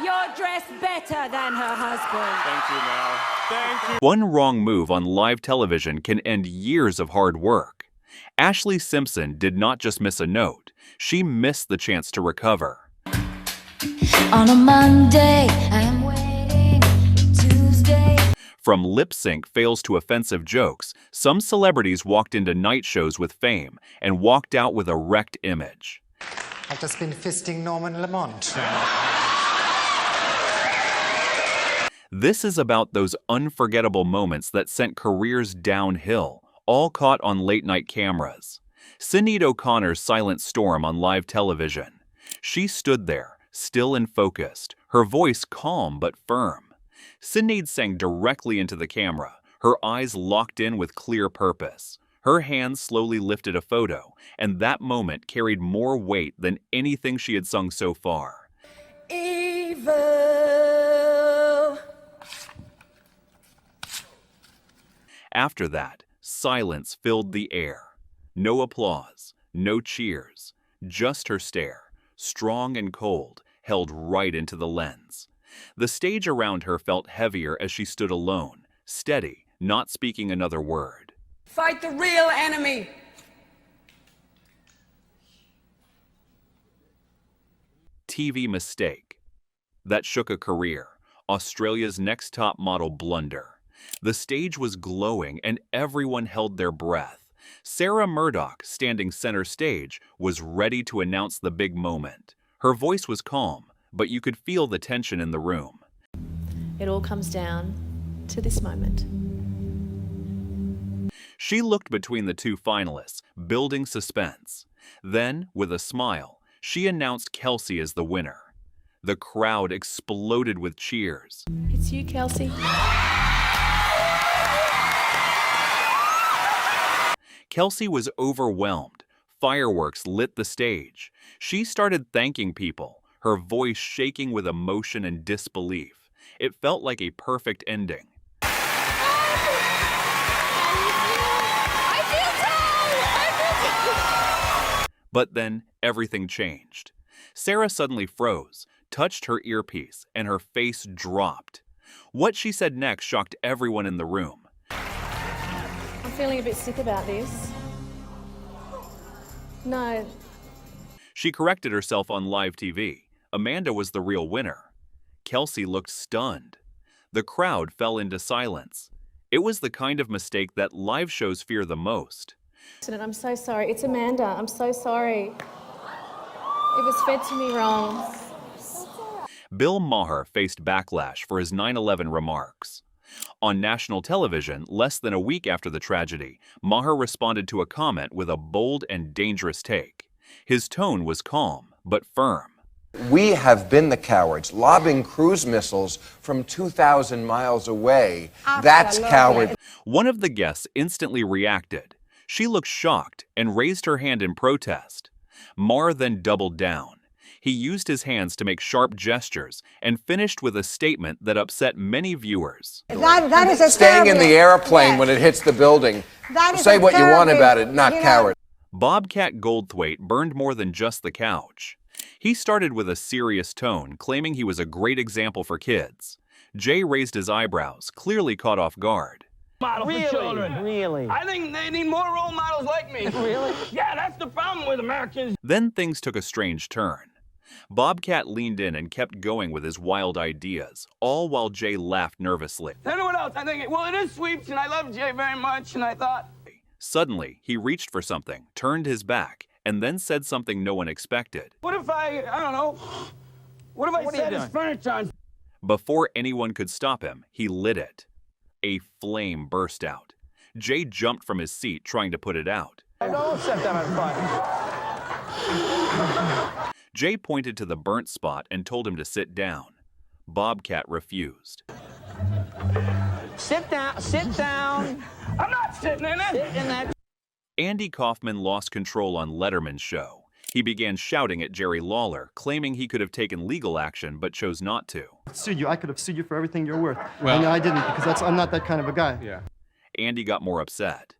You're dressed better than her husband. Thank you, Mel. Thank you. One wrong move on live television can end years of hard work. Ashley Simpson did not just miss a note, she missed the chance to recover. On a Monday, I am waiting. Tuesday. From lip sync fails to offensive jokes, some celebrities walked into night shows with fame and walked out with a wrecked image. I've just been fisting Norman Lamont. This is about those unforgettable moments that sent careers downhill, all caught on late-night cameras. Sinead O'Connor's silent storm on live television. She stood there, still and focused, her voice calm but firm. Sinead sang directly into the camera, her eyes locked in with clear purpose. Her hands slowly lifted a photo, and that moment carried more weight than anything she had sung so far. Evil. After that, silence filled the air. No applause, no cheers, just her stare, strong and cold, held right into the lens. The stage around her felt heavier as she stood alone, steady, not speaking another word. Fight the real enemy. TV mistake. That shook a career. Australia's Next Top Model blunder. The stage was glowing and everyone held their breath. Sarah Murdoch, standing center stage, was ready to announce the big moment. Her voice was calm, but you could feel the tension in the room. It all comes down to this moment. She looked between the two finalists, building suspense. Then, with a smile, she announced Kelsey as the winner. The crowd exploded with cheers. It's you, Kelsey. Kelsey was overwhelmed. Fireworks lit the stage. She started thanking people, her voice shaking with emotion and disbelief. It felt like a perfect ending. But then everything changed. Sarah suddenly froze, touched her earpiece, and her face dropped. What she said next shocked everyone in the room. I'm feeling a bit sick about this. No. She corrected herself on live TV. Amanda was the real winner. Kelsey looked stunned. The crowd fell into silence. It was the kind of mistake that live shows fear the most. I'm so sorry. It's Amanda. I'm so sorry. It was fed to me wrong. Bill Maher faced backlash for his 9/11 remarks. On national television, less than a week after the tragedy, Maher responded to a comment with a bold and dangerous take. His tone was calm, but firm. We have been the cowards, lobbing cruise missiles from 2,000 miles away. That's coward. One of the guests instantly reacted. She looked shocked and raised her hand in protest. Maher then doubled down. He used his hands to make sharp gestures and finished with a statement that upset many viewers. That is a Staying in the airplane yes. when it hits the building. That is Say a what you want terribly- about it, not you know- coward. Bobcat Goldthwait burned more than just the couch. He started with a serious tone, claiming he was a great example for kids. Jay raised his eyebrows, clearly caught off guard. Model for children. Really? I think they need more role models like me. Really? Yeah, that's the problem with Americans. Then things took a strange turn. Bobcat leaned in and kept going with his wild ideas, all while Jay laughed nervously. Then what else? I think, well, it is sweeps, and I love Jay very much, and I thought... Suddenly, he reached for something, turned his back, and then said something no one expected. What if I don't know, what if I set his furniture on... Before anyone could stop him, he lit it. A flame burst out. Jay jumped from his seat, trying to put it out. Don't set that on fire. Jay pointed to the burnt spot and told him to sit down. Bobcat refused. Sit down, sit down. I'm not sitting in it. Sit in that. Andy Kaufman lost control on Letterman's show. He began shouting at Jerry Lawler, claiming he could have taken legal action but chose not to. Sued you. I could have sued you for everything you're worth. Well, and I didn't because I'm not that kind of a guy. Yeah. Andy got more upset.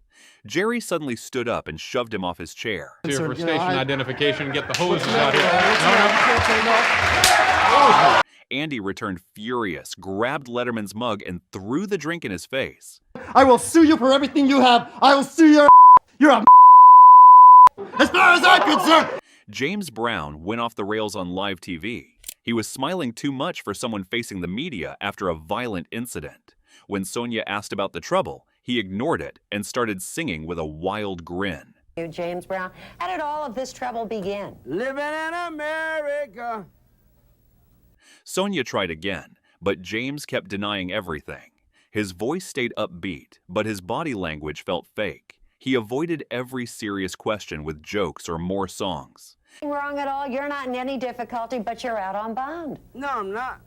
Jerry suddenly stood up and shoved him off his chair. Here for You know, station I- identification, get the hoses out here. No, no. Andy returned furious, grabbed Letterman's mug, and threw the drink in his face. I will sue you for everything you have. I will sue your You're a as far as I'm concerned. James Brown went off the rails on live TV. He was smiling too much for someone facing the media after a violent incident. When Sonia asked about the trouble, he ignored it and started singing with a wild grin. James Brown, how did all of this trouble begin? Living in America. Sonia tried again, but James kept denying everything. His voice stayed upbeat, but his body language felt fake. He avoided every serious question with jokes or more songs. Nothing wrong at all. You're not in any difficulty, but you're out on bond. No, I'm not.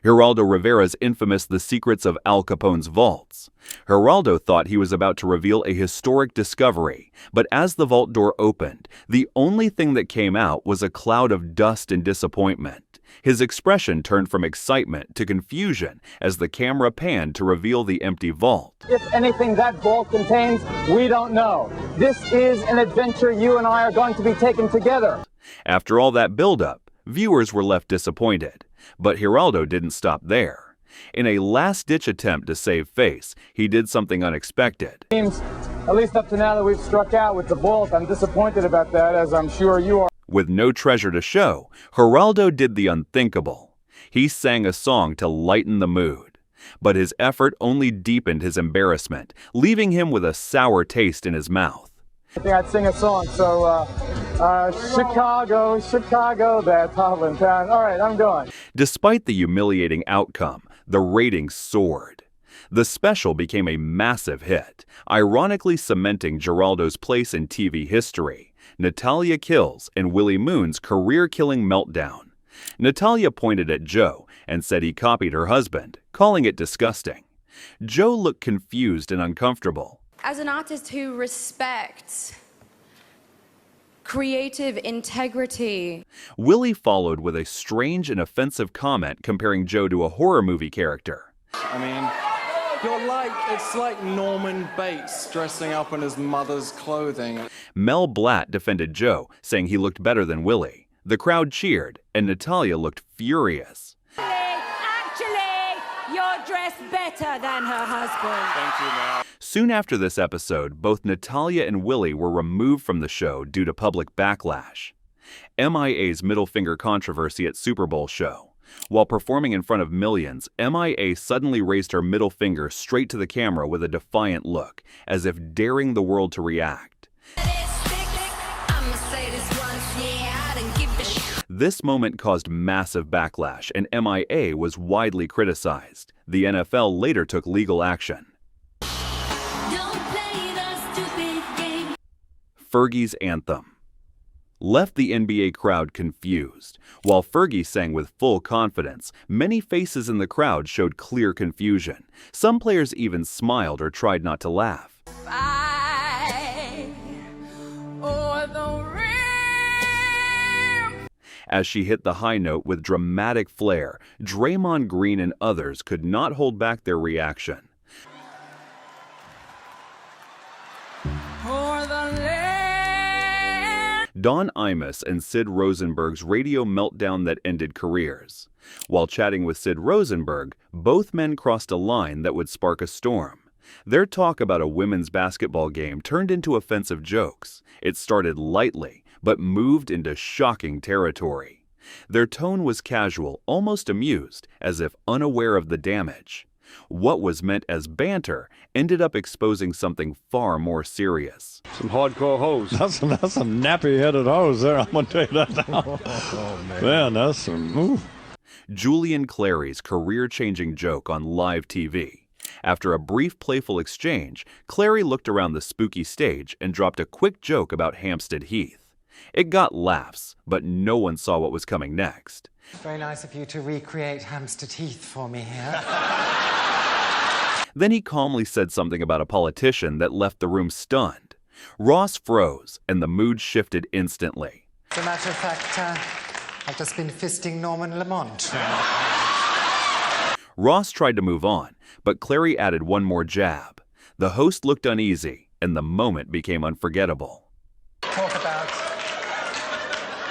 Geraldo Rivera's infamous The Secrets of Al Capone's Vaults. Geraldo thought he was about to reveal a historic discovery, but as the vault door opened, the only thing that came out was a cloud of dust and disappointment. His expression turned from excitement to confusion as the camera panned to reveal the empty vault. If anything that vault contains, we don't know. This is an adventure you and I are going to be taking together. After all that buildup, viewers were left disappointed. But Geraldo didn't stop there. In a last-ditch attempt to save face, he did something unexpected. At least up to now that we've struck out with the vault, I'm disappointed about that, as I'm sure you are. With no treasure to show, Geraldo did the unthinkable. He sang a song to lighten the mood. But his effort only deepened his embarrassment, leaving him with a sour taste in his mouth. I think I'd sing a song, so, Chicago, Chicago, that Hovland town. All right, I'm going. Despite the humiliating outcome, the ratings soared. The special became a massive hit, ironically cementing Geraldo's place in TV history. Natalia kills and Willie Moon's career-killing meltdown. Natalia pointed at Joe and said he copied her husband, calling it disgusting. Joe looked confused and uncomfortable. As an artist who respects creative integrity. Willie followed with a strange and offensive comment comparing Joe to a horror movie character. I mean, it's like Norman Bates dressing up in his mother's clothing. Mel Blatt defended Joe, saying he looked better than Willie. The crowd cheered, and Natalia looked furious. Actually, you're dressed better than her husband. Thank you, Mel. Soon after this episode, both Natalia and Willie were removed from the show due to public backlash. MIA's middle finger controversy at Super Bowl show. While performing in front of millions, MIA suddenly raised her middle finger straight to the camera with a defiant look, as if daring the world to react. This moment caused massive backlash, and MIA was widely criticized. The NFL later took legal action. Fergie's anthem left the NBA crowd confused. While Fergie sang with full confidence, many faces in the crowd showed clear confusion. Some players even smiled or tried not to laugh. As she hit the high note with dramatic flair, Draymond Green and others could not hold back their reaction. Don Imus and Sid Rosenberg's radio meltdown that ended careers. While chatting with Sid Rosenberg, both men crossed a line that would spark a storm. Their talk about a women's basketball game turned into offensive jokes. It started lightly, but moved into shocking territory. Their tone was casual, almost amused, as if unaware of the damage. What was meant as banter ended up exposing something far more serious. Some hardcore hoes. That's some nappy-headed hoes there, I'm going to tell you that now. Man, that's some... Ooh. Julian Clary's career-changing joke on live TV. After a brief playful exchange, Clary looked around the spooky stage and dropped a quick joke about Hampstead Heath. It got laughs, but no one saw what was coming next. Very nice of you to recreate Hampstead Heath for me here. Then he calmly said something about a politician that left the room stunned. Ross froze, and the mood shifted instantly. As a matter of fact, I've just been fisting Norman Lamont. Ross tried to move on, but Clary added one more jab. The host looked uneasy, and the moment became unforgettable. Talk about...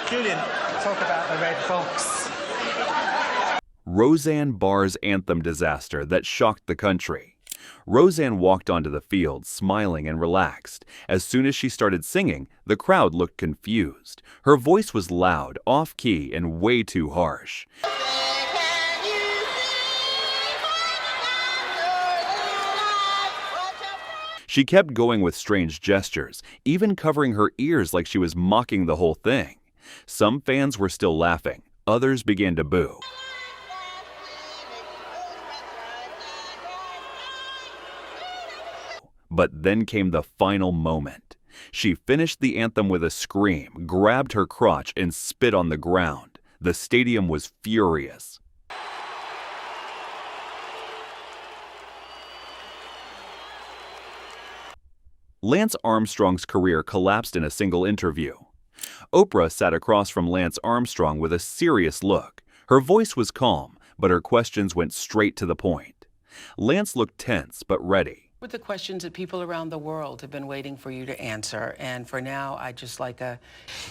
Julian. Talk about the red fox. Roseanne Barr's anthem disaster that shocked the country. Roseanne walked onto the field, smiling and relaxed. As soon as she started singing, the crowd looked confused. Her voice was loud, off-key, and way too harsh. She kept going with strange gestures, even covering her ears like she was mocking the whole thing. Some fans were still laughing. Others began to boo. But then came the final moment. She finished the anthem with a scream, grabbed her crotch, and spit on the ground. The stadium was furious. Lance Armstrong's career collapsed in a single interview. Oprah sat across from Lance Armstrong with a serious look. Her voice was calm, but her questions went straight to the point. Lance looked tense but ready. With the questions that people around the world have been waiting for you to answer, and for now, I'd just like a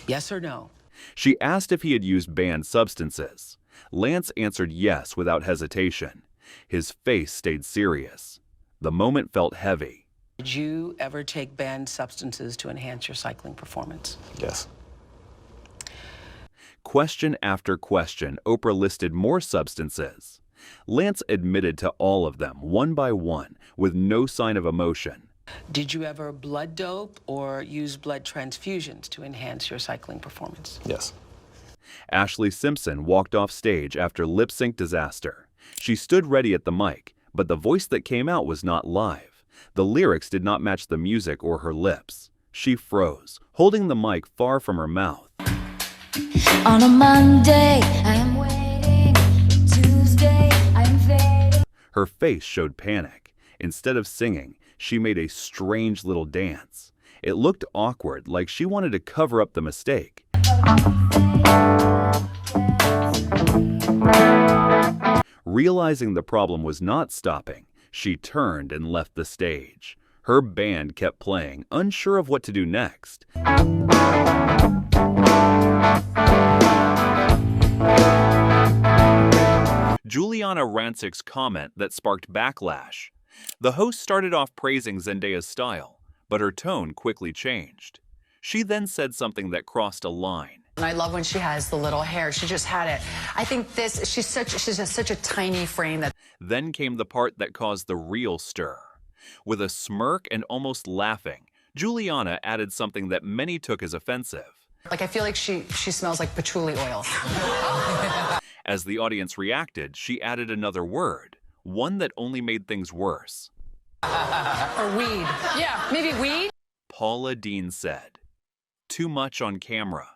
yes or no. She asked if he had used banned substances. Lance answered yes without hesitation. His face stayed serious. The moment felt heavy. Did you ever take banned substances to enhance your cycling performance? Yes. Question after question, Oprah listed more substances. Lance admitted to all of them, one by one, with no sign of emotion. Did you ever blood dope or use blood transfusions to enhance your cycling performance? Yes. Ashley Simpson walked off stage after lip sync disaster. She stood ready at the mic, but the voice that came out was not live. The lyrics did not match the music or her lips. She froze, holding the mic far from her mouth. On a Monday, I am waiting. Tuesday, I am fading. Her face showed panic. Instead of singing, she made a strange little dance. It looked awkward, like she wanted to cover up the mistake. Realizing the problem was not stopping, she turned and left the stage. Her band kept playing, unsure of what to do next. Giuliana Rancic's comment that sparked backlash. The host started off praising Zendaya's style, but her tone quickly changed. She then said something that crossed a line. And I love when she has the little hair. She just had it. I think she's just such a tiny frame that. Then came the part that caused the real stir. With a smirk and almost laughing, Giuliana added something that many took as offensive. Like, I feel like she smells like patchouli oil. As the audience reacted, she added another word, one that only made things worse. Or weed. Yeah, maybe weed? Paula Deen said. Too much on camera.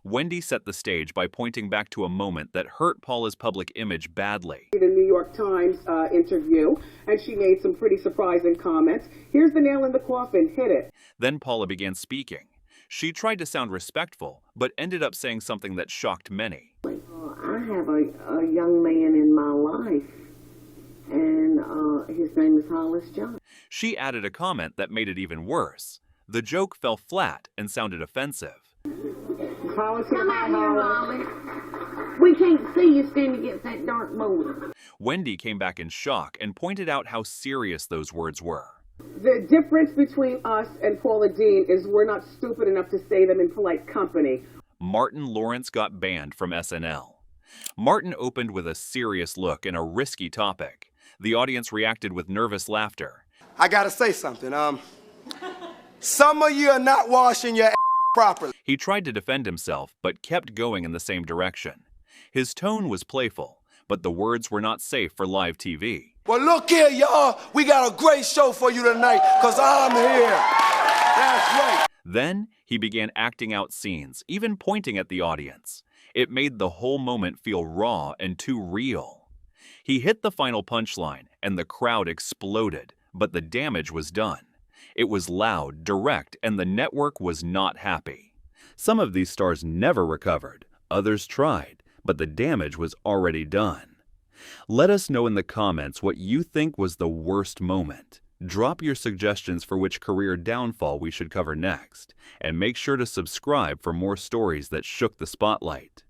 Wendy set the stage by pointing back to a moment that hurt Paula's public image badly. The New York Times interview, and she made some pretty surprising comments. Here's the nail in the coffin, hit it. Then Paula began speaking. She tried to sound respectful, but ended up saying something that shocked many. I have a young man in my life, and his name is Hollis John. She added a comment that made it even worse. The joke fell flat and sounded offensive. Hollis, come out here, Hollis. We can't see you standing against that dark boulder. Wendy came back in shock and pointed out how serious those words were. The difference between us and Paula Deen is we're not stupid enough to say them in polite company. Martin Lawrence got banned from SNL. Martin opened with a serious look and a risky topic. The audience reacted with nervous laughter. I gotta say something. Some of you are not washing your properly. He tried to defend himself, but kept going in the same direction. His tone was playful, but the words were not safe for live TV. Well, look here, y'all. We got a great show for you tonight, because I'm here. That's right. Then he began acting out scenes, even pointing at the audience. It made the whole moment feel raw and too real. He hit the final punchline, and the crowd exploded, but the damage was done. It was loud, direct, and the network was not happy. Some of these stars never recovered. Others tried, but the damage was already done. Let us know in the comments what you think was the worst moment. Drop your suggestions for which career downfall we should cover next, and make sure to subscribe for more stories that shook the spotlight.